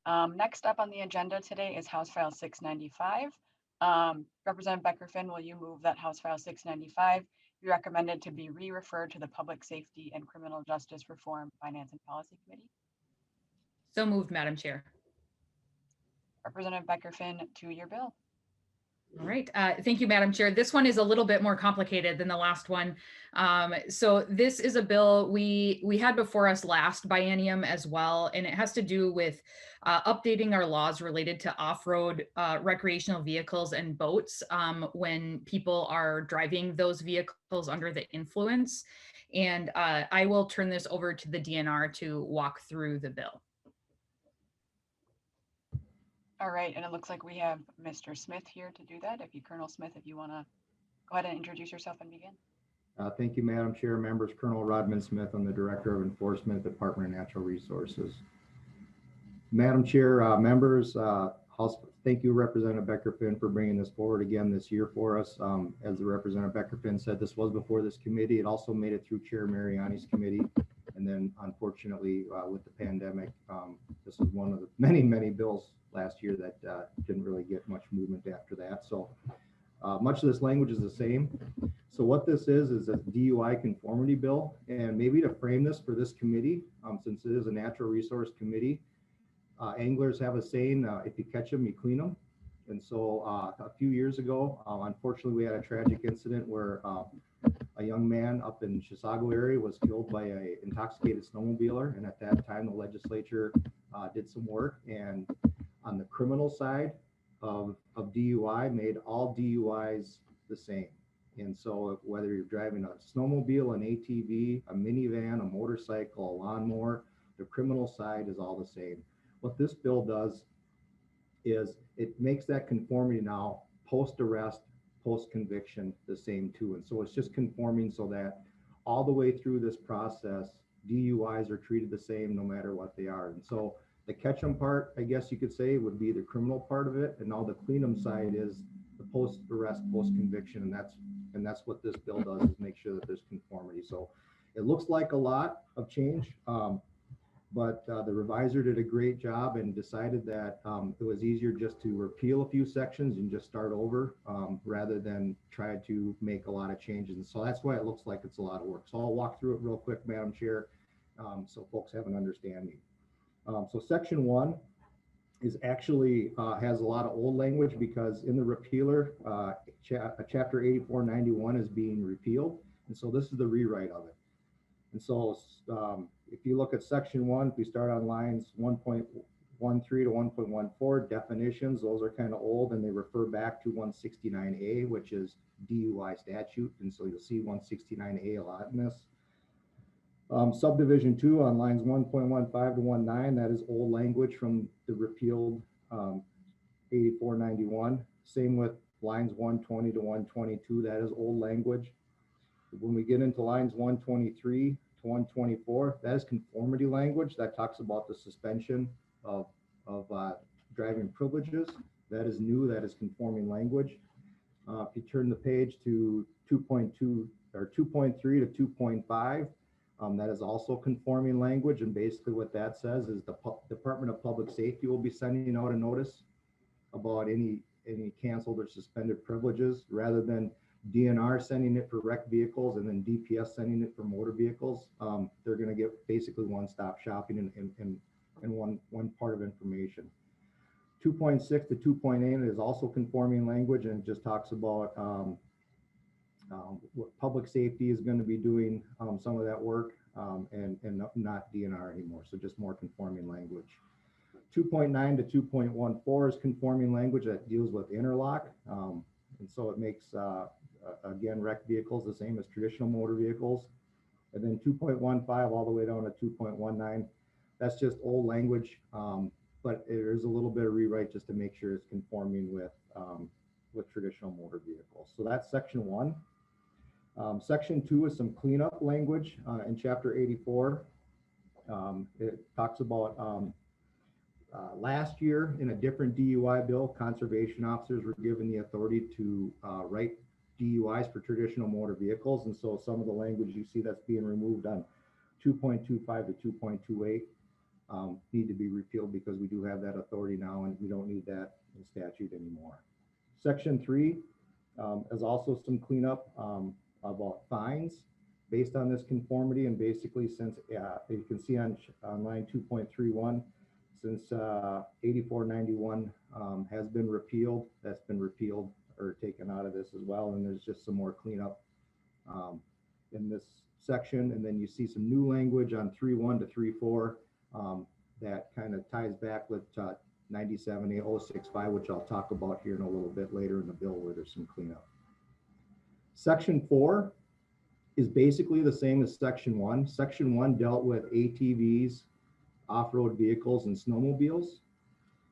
Next up on the agenda today is House File 695. Representative Becker-Finn, will you move that House File 695 be recommended to be re-referred to the Public Safety and Criminal Justice Reform Finance and Policy Committee? So moved, Madam Chair. Representative Becker-Finn, to your bill. All right. Thank you, Madam Chair. This one is a little bit more complicated than the last one. So this is a bill we had before us last biennium as well, and it has to do with updating our laws related to off-road recreational vehicles and boats when people are driving those vehicles under the influence. And I will turn this over to the DNR to walk through the bill. All right, and it looks like we have Mr. Smith here to do that. Colonel Smith, if you want to go ahead and introduce yourself and begin. Thank you, Madam Chair, members. Colonel Rodman Smith, I'm the Director of Enforcement, Department of Natural Resources. Madam Chair, members, thank you, Representative Becker-Finn, for bringing this forward again this year for us. As the Representative Becker-Finn said, this was before this committee. It also made it through Chair Mariani's committee. And then unfortunately, with the pandemic, this was one of the many, many bills last year that didn't really get much movement after that. So much of this language is the same. So what this is a DUI conformity bill. And maybe to frame this for this committee, since it is a natural resource committee, anglers have a saying, if you catch them, you clean them. And so a few years ago, unfortunately, we had a tragic incident where a young man up in Chisago area was killed by an intoxicated snowmobiler. And at that time, the legislature did some work, and on the criminal side of DUI, made all DUIs the same. And so whether you're driving a snowmobile, an ATV, a minivan, a motorcycle, a lawnmower, the criminal side is all the same. What this bill does is it makes that conformity now post-arrest, post-conviction the same too. And so it's just conforming so that all the way through this process, DUIs are treated the same no matter what they are. And so the catch 'em part, I guess you could say, would be the criminal part of it. And now the clean 'em side is the post-arrest, post-conviction. And that's what this bill does, is make sure that there's conformity. So it looks like a lot of change, but the reviser did a great job and decided that it was easier just to repeal a few sections and just start over rather than try to make a lot of changes. And so that's why it looks like it's a lot of work. So I'll walk through it real quick, Madam Chair, so folks have an understanding. So section 1 is actually has a lot of old language, because in the repealer, chapter 8491 is being repealed. And so this is the rewrite of it. And so if you look at section 1, if we start on lines 1.13 to 1.14, definitions, those are kind of old, and they refer back to 169A, which is DUI statute. And so you'll see 169A a lot in this. Subdivision 2 on lines 1.15 to 19, that is old language from the repealed 8491. Same with lines 120 to 122, that is old language. When we get into lines 123 to 124, that is conformity language that talks about the suspension of driving privileges. That is new, that is conforming language. If you turn the page to 2.2 or 2.3 to 2.5, that is also conforming language. And basically what that says is the Department of Public Safety will be sending out a notice about any canceled or suspended privileges, rather than DNR sending it for wrecked vehicles and then DPS sending it for motor vehicles. They're going to get basically one-stop shopping and one part of information. 2.6 to 2.8 is also conforming language, and it just talks about what public safety is going to be doing some of that work, and not DNR anymore. So just more conforming language. 2.9 to 2.14 is conforming language that deals with interlock. And so it makes, again, wrecked vehicles the same as traditional motor vehicles. And then 2.15 all the way down to 2.19, that's just old language, but there's a little bit of rewrite just to make sure it's conforming with traditional motor vehicles. So that's section 1. Section 2 is some cleanup language in chapter 84. It talks about last year in a different DUI bill, conservation officers were given the authority to write DUIs for traditional motor vehicles. And so some of the language you see that's being removed on 2.25 to 2.28 need to be repealed because we do have that authority now and we don't need that in statute anymore. Section 3 is also some cleanup about fines based on this conformity, and basically since you can see on line 2.31, since 8491 has been repealed, that's been repealed or taken out of this as well, and there's just some more cleanup in this section. And then you see some new language on 3.1 to 3.4 that kind of ties back with 97A065, which I'll talk about here in a little bit later in the bill where there's some cleanup. Section 4 is basically the same as Section 1. Section 1 dealt with ATVs, off-road vehicles, and snowmobiles.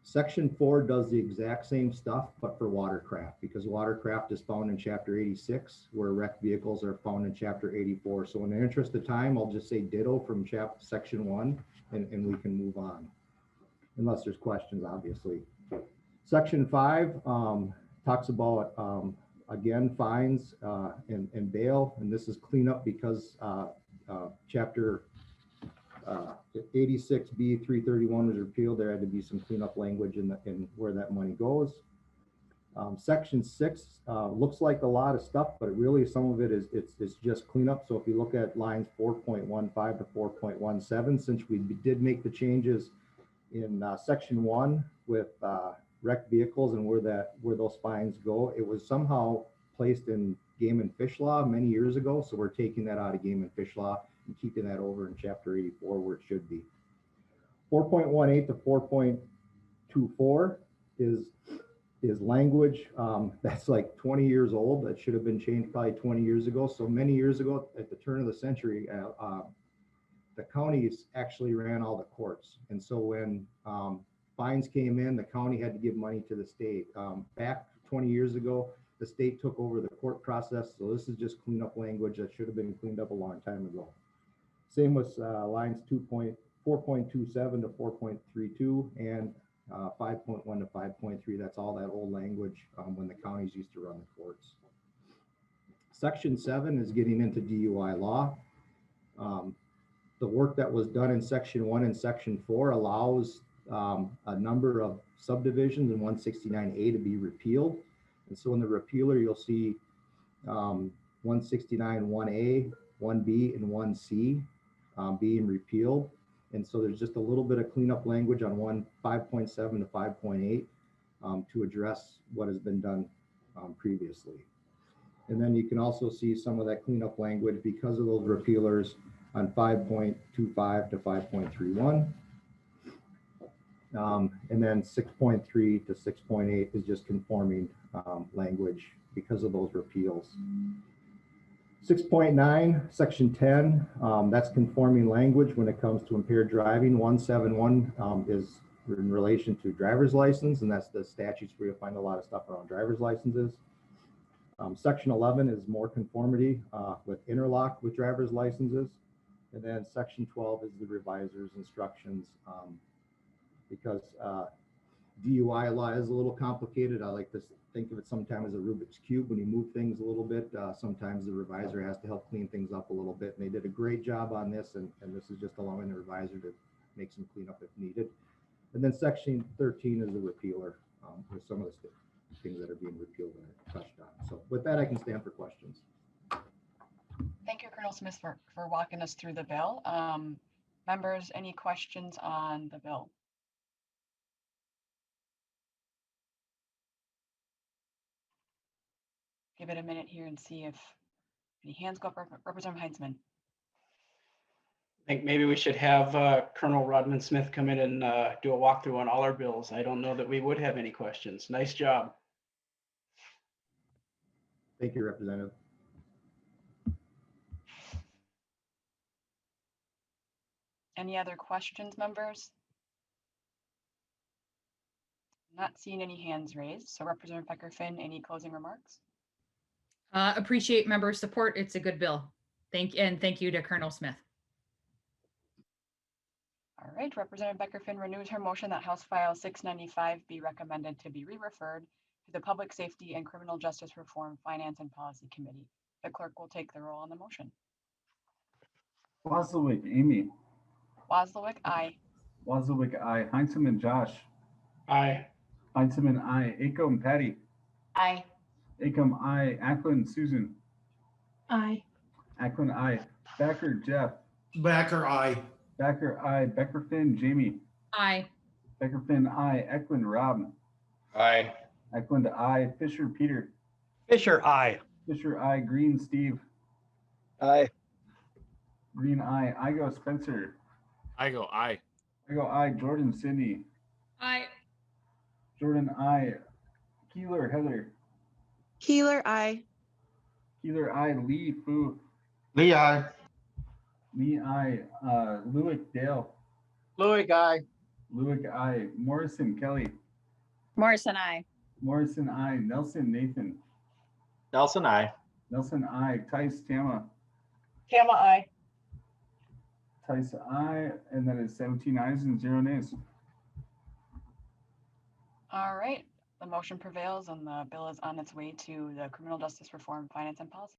Section 4 does the exact same stuff, but for watercraft, because watercraft is found in Chapter 86, where wrecked vehicles are found in Chapter 84. So in the interest of time, I'll just say ditto from Section 1, and we can move on, unless there's questions, obviously. Section 5 talks about, again, fines and bail, and this is cleanup because Chapter 86B 331 was repealed. There had to be some cleanup language in where that money goes. Section 6 looks like a lot of stuff, but really some of it is it's just cleanup. So if you look at lines 4.15 to 4.17, since we did make the changes in Section 1 with wrecked vehicles and where those fines go, it was somehow placed in game and fish law many years ago. So we're taking that out of game and fish law and keeping that over in Chapter 84 where it should be. 4.18 to 4.24 is language that's like 20 years old that should have been changed probably 20 years ago. So many years ago, at the turn of the century, the counties actually ran all the courts. And so when fines came in, the county had to give money to the state. Back 20 years ago, the state took over the court process. So this is just cleanup language that should have been cleaned up a long time ago. Same with lines 4.27 to 4.32 and 5.1 to 5.3. That's all that old language when the counties used to run the courts. Section 7 is getting into DUI law. The work that was done in Section 1 and Section 4 allows a number of subdivisions in 169A to be repealed. And so in the repealer, you'll see 169 1A, 1B, and 1C being repealed. And so there's just a little bit of cleanup language on 5.7 to 5.8 to address what has been done previously. And then you can also see some of that cleanup language because of those repealers on 5.25 to 5.31. And then 6.3 to 6.8 is just conforming language because of those repeals. 6.9, Section 10, that's conforming language when it comes to impaired driving. 171 is in relation to driver's license, and that's the statutes where you'll find a lot of stuff around driver's licenses. Section 11 is more conformity with interlock with driver's licenses. And then Section 12 is the reviser's instructions because DUI law is a little complicated. I like to think of it sometimes as a Rubik's Cube. When you move things a little bit, sometimes the reviser has to help clean things up a little bit. And they did a great job on this, and this is just allowing the reviser to make some cleanup if needed. And then Section 13 is the repealer with some of the things that are being repealed that I touched on. So with that, I can stand for questions. Thank you, Colonel Smith, for walking us through the bill. Members, any questions on the bill? Give it a minute here and see if any hands go up. Representative Heinzman. I think maybe we should have Colonel Rodman Smith come in and do a walkthrough on all our bills. I don't know that we would have any questions. Nice job. Thank you, Representative. Any other questions, members? Not seeing any hands raised. So Representative Becker-Finn, any closing remarks? Appreciate member support. It's a good bill. Thank you to Colonel Smith. All right, Representative Becker-Finn renews her motion that House File 695 be recommended to be re-referred to the Public Safety and Criminal Justice Reform Finance and Policy Committee. The clerk will take the roll on the motion. Wasilewicz, Amy. Wasilewicz, aye. Wazelwick, aye. Heinzelman, Josh. Aye. Heinzelman, aye. Acom, Patty. Aye. Acom, aye. Ackland, Susan. Aye. Ackland, aye. Backer, Jeff. Backer, aye. Backer, aye. Becker, Finn, Jamie. Aye. Becker, Finn, aye. Eklund, Rob. Aye. Eklund, aye. Fisher, Peter. Fisher, aye. Fisher, aye. Green, Steve. Aye. Green, aye. Igo, Spencer. I go aye. Igo, aye. Jordan, Sydney. Aye. Jordan, aye. Keeler, Heather. Keeler, aye. Keeler, aye. Lee, Fu. Lee, aye. Lee, aye. Lewick, Dale. Louis, aye. Lewick, aye. Morrison, Kelly. Morrison, aye. Morrison, aye. Nelson, Nathan. Nelson, aye. Nelson, aye. Tice, Tama. Tama, I. Tice, aye. And that is 17 ayes and 0 nays. All right, the motion prevails and the bill is on its way to the Criminal Justice Reform, Finance and Policy